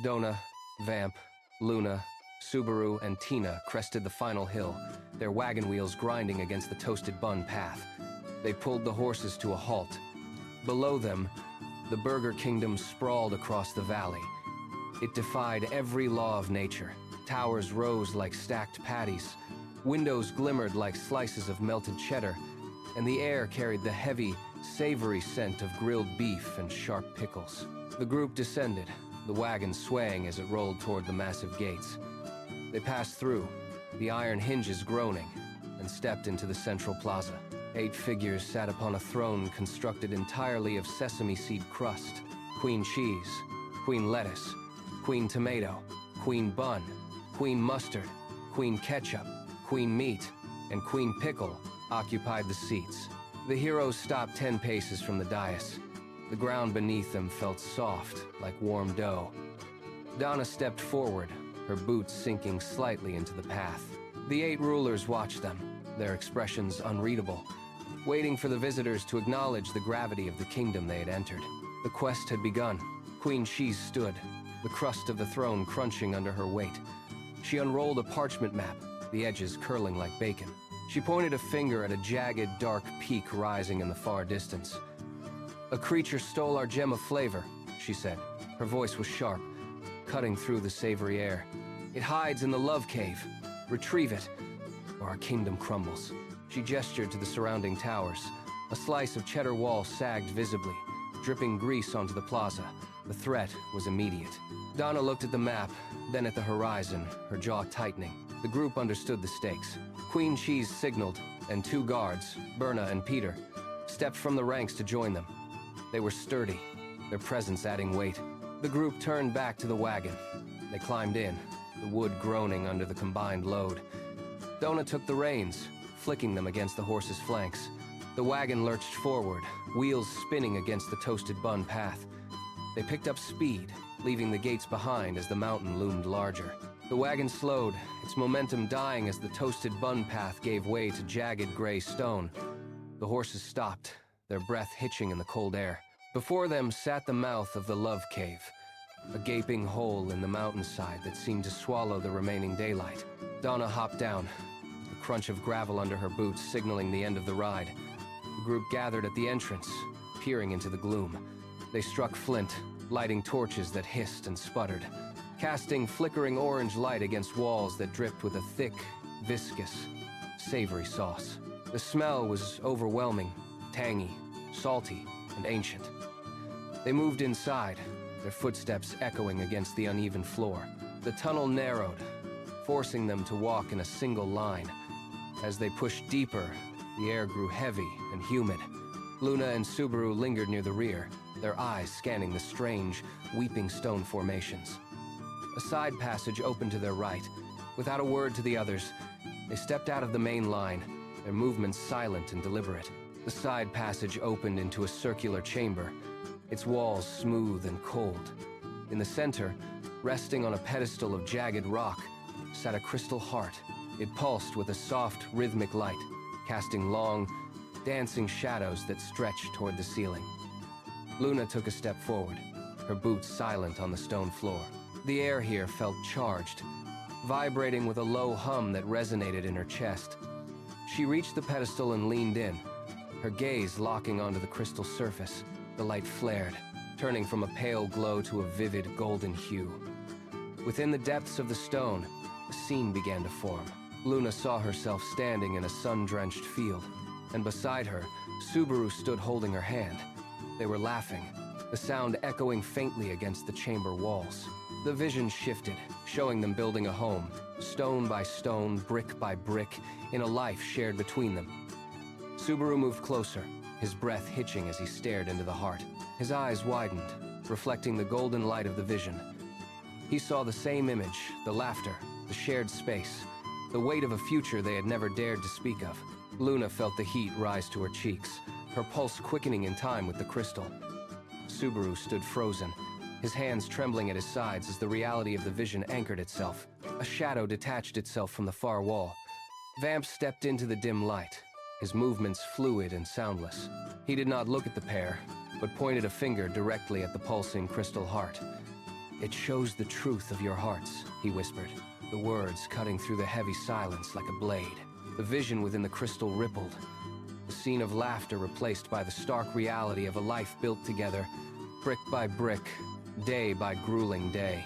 Donna, Vamp, Luna, Subaru, and Tina crested the final hill, their wagon wheels grinding against the toasted bun path. They pulled the horses to a halt. Below them, the Burger Kingdom sprawled across the valley. It defied every law of nature. Towers rose like stacked patties. Windows glimmered like slices of melted cheddar, and the air carried the heavy, savory scent of grilled beef and sharp pickles. The group descended, the wagon swaying as it rolled toward the massive gates. They passed through, the iron hinges groaning, and stepped into the central plaza. 8 figures sat upon a throne constructed entirely of sesame seed crust, queen cheese, queen lettuce, queen tomato, queen bun, queen mustard, queen ketchup, queen meat, and queen pickle occupied the seats. The heroes stopped 10 paces from the dais. The ground beneath them felt soft, like warm dough. Donna stepped forward, her boots sinking slightly into the path. The 8 rulers watched them, their expressions unreadable, waiting for the visitors to acknowledge the gravity of the kingdom they had entered. The quest had begun. Queen Cheese stood, the crust of the throne crunching under her weight. She unrolled a parchment map, the edges curling like bacon. She pointed a finger at a jagged, dark peak rising in the far distance. "A creature stole our gem of flavor," she said. Her voice was sharp, cutting through the savory air. "It hides in the love cave. Retrieve it, or our kingdom crumbles." She gestured to the surrounding towers. A slice of cheddar wall sagged visibly, dripping grease onto the plaza. The threat was immediate. Donna looked at the map, then at the horizon, her jaw tightening. The group understood the stakes. Queen Cheese signaled, and 2 guards, Berna and Peter, stepped from the ranks to join them. They were sturdy, their presence adding weight. The group turned back to the wagon. They climbed in, the wood groaning under the combined load. Donna took the reins, flicking them against the horses' flanks. The wagon lurched forward, wheels spinning against the toasted bun path. They picked up speed, leaving the gates behind as the mountain loomed larger. The wagon slowed, its momentum dying as the toasted bun path gave way to jagged gray stone. The horses stopped, their breath hitching in the cold air. Before them sat the mouth of the Love Cave, a gaping hole in the mountainside that seemed to swallow the remaining daylight. Donna hopped down, the crunch of gravel under her boots signaling the end of the ride. The group gathered at the entrance, peering into the gloom. They struck flint, lighting torches that hissed and sputtered, casting flickering orange light against walls that dripped with a thick, viscous, savory sauce. The smell was overwhelming, tangy, salty, and ancient. They moved inside, their footsteps echoing against the uneven floor. The tunnel narrowed, forcing them to walk in a single line. As they pushed deeper, the air grew heavy and humid. Luna and Subaru lingered near the rear, their eyes scanning the strange, weeping stone formations. A side passage opened to their right. Without a word to the others, they stepped out of the main line, their movements silent and deliberate. The side passage opened into a circular chamber, its walls smooth and cold. In the center, resting on a pedestal of jagged rock, sat a crystal heart. It pulsed with a soft, rhythmic light, casting long, dancing shadows that stretched toward the ceiling. Luna took a step forward, her boots silent on the stone floor. The air here felt charged, vibrating with a low hum that resonated in her chest. She reached the pedestal and leaned in, her gaze locking onto the crystal surface. The light flared, turning from a pale glow to a vivid golden hue. Within the depths of the stone, a scene began to form. Luna saw herself standing in a sun-drenched field, and beside her, Subaru stood holding her hand. They were laughing, the sound echoing faintly against the chamber walls. The vision shifted, showing them building a home, stone by stone, brick by brick, in a life shared between them. Subaru moved closer, his breath hitching as he stared into the heart. His eyes widened, reflecting the golden light of the vision. He saw the same image, the laughter, the shared space, the weight of a future they had never dared to speak of. Luna felt the heat rise to her cheeks, her pulse quickening in time with the crystal. Subaru stood frozen, his hands trembling at his sides as the reality of the vision anchored itself. A shadow detached itself from the far wall. Vamp stepped into the dim light, his movements fluid and soundless. He did not look at the pair, but pointed a finger directly at the pulsing crystal heart. "It shows the truth of your hearts," he whispered, the words cutting through the heavy silence like a blade. The vision within the crystal rippled, the scene of laughter replaced by the stark reality of a life built together, brick by brick, day by grueling day.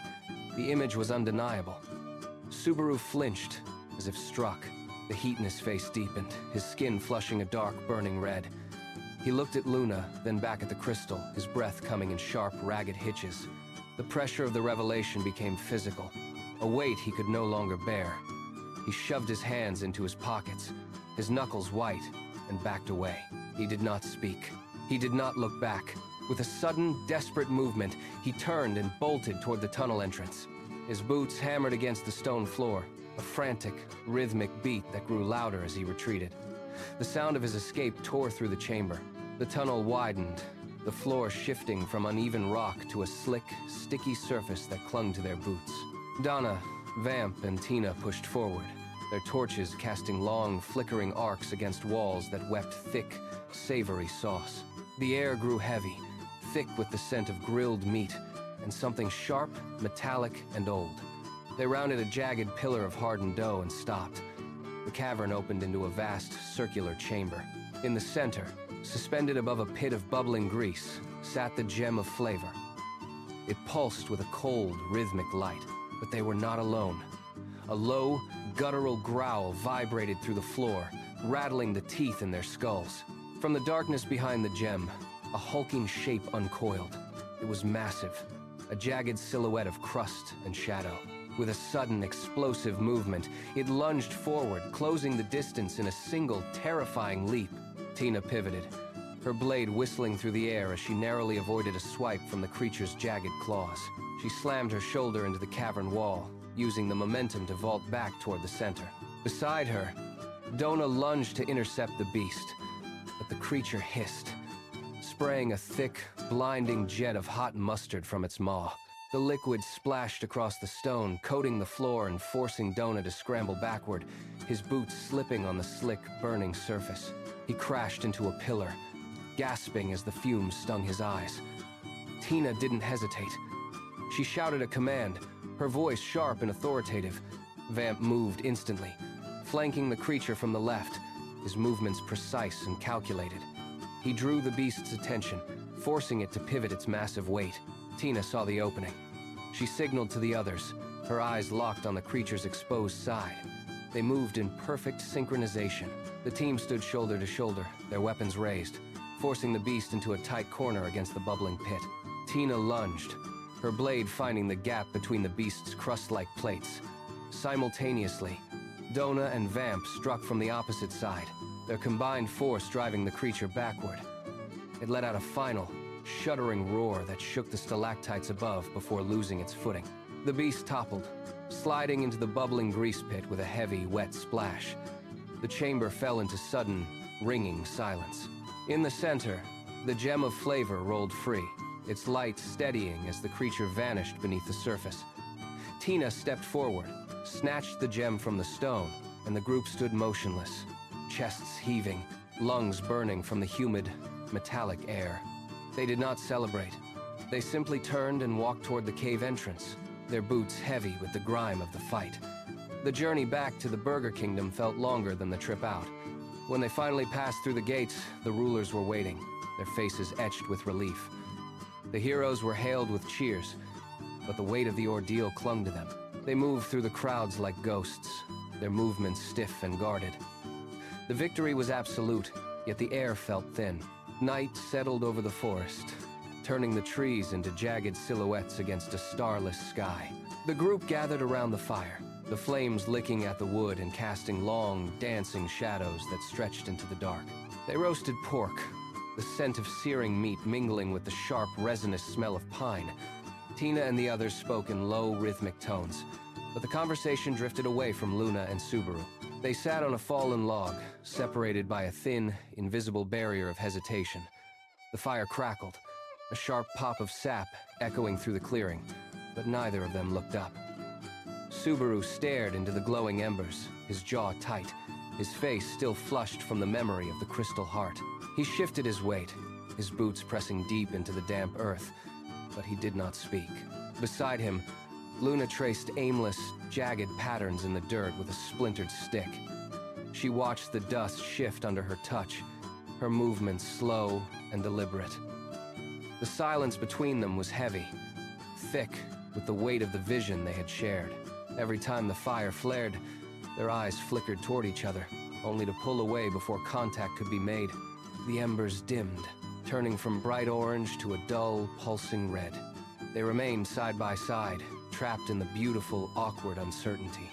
The image was undeniable. Subaru flinched, as if struck. The heat in his face deepened, his skin flushing a dark, burning red. He looked at Luna, then back at the crystal, his breath coming in sharp, ragged hitches. The pressure of the revelation became physical, a weight he could no longer bear. He shoved his hands into his pockets, his knuckles white, and backed away. He did not speak. He did not look back. With a sudden, desperate movement, he turned and bolted toward the tunnel entrance. His boots hammered against the stone floor, a frantic, rhythmic beat that grew louder as he retreated. The sound of his escape tore through the chamber. The tunnel widened, the floor shifting from uneven rock to a slick, sticky surface that clung to their boots. Donna, Vamp, and Tina pushed forward, their torches casting long, flickering arcs against walls that wept thick, savory sauce. The air grew heavy, thick with the scent of grilled meat, and something sharp, metallic, and old. They rounded a jagged pillar of hardened dough and stopped. The cavern opened into a vast, circular chamber. In the center, suspended above a pit of bubbling grease, sat the gem of flavor. It pulsed with a cold, rhythmic light, but they were not alone. A low, guttural growl vibrated through the floor, rattling the teeth in their skulls. From the darkness behind the gem, a hulking shape uncoiled. It was massive, a jagged silhouette of crust and shadow. With a sudden, explosive movement, it lunged forward, closing the distance in a single, terrifying leap. Tina pivoted, her blade whistling through the air as she narrowly avoided a swipe from the creature's jagged claws. She slammed her shoulder into the cavern wall, using the momentum to vault back toward the center. Beside her, Donna lunged to intercept the beast, but the creature hissed, spraying a thick, blinding jet of hot mustard from its maw. The liquid splashed across the stone, coating the floor and forcing Donna to scramble backward, his boots slipping on the slick, burning surface. He crashed into a pillar, gasping as the fumes stung his eyes. Tina didn't hesitate. She shouted a command, her voice sharp and authoritative. Vamp moved instantly, flanking the creature from the left, his movements precise and calculated. He drew the beast's attention, forcing it to pivot its massive weight. Tina saw the opening. She signaled to the others, her eyes locked on the creature's exposed side. They moved in perfect synchronization. The team stood shoulder to shoulder, their weapons raised, forcing the beast into a tight corner against the bubbling pit. Tina lunged, her blade finding the gap between the beast's crust-like plates. Simultaneously, Donna and Vamp struck from the opposite side, their combined force driving the creature backward. It let out a final, shuddering roar that shook the stalactites above before losing its footing. The beast toppled, sliding into the bubbling grease pit with a heavy, wet splash. The chamber fell into sudden, ringing silence. In the center, the gem of flavor rolled free, its light steadying as the creature vanished beneath the surface. Tina stepped forward, snatched the gem from the stone, and the group stood motionless, chests heaving, lungs burning from the humid, metallic air. They did not celebrate. They simply turned and walked toward the cave entrance, their boots heavy with the grime of the fight. The journey back to the Burger Kingdom felt longer than the trip out. When they finally passed through the gates, the rulers were waiting, their faces etched with relief. The heroes were hailed with cheers, but the weight of the ordeal clung to them. They moved through the crowds like ghosts, their movements stiff and guarded. The victory was absolute, yet the air felt thin. Night settled over the forest, turning the trees into jagged silhouettes against a starless sky. The group gathered around the fire, the flames licking at the wood and casting long, dancing shadows that stretched into the dark. They roasted pork, the scent of searing meat mingling with the sharp, resinous smell of pine. Tina and the others spoke in low, rhythmic tones, but the conversation drifted away from Luna and Subaru. They sat on a fallen log, separated by a thin, invisible barrier of hesitation. The fire crackled, a sharp pop of sap echoing through the clearing, but neither of them looked up. Subaru stared into the glowing embers, his jaw tight, his face still flushed from the memory of the crystal heart. He shifted his weight, his boots pressing deep into the damp earth, but he did not speak. Beside him, Luna traced aimless, jagged patterns in the dirt with a splintered stick. She watched the dust shift under her touch, her movements slow and deliberate. The silence between them was heavy, thick with the weight of the vision they had shared. Every time the fire flared, their eyes flickered toward each other, only to pull away before contact could be made. The embers dimmed, turning from bright orange to a dull, pulsing red. They remained side by side, trapped in the beautiful, awkward uncertainty.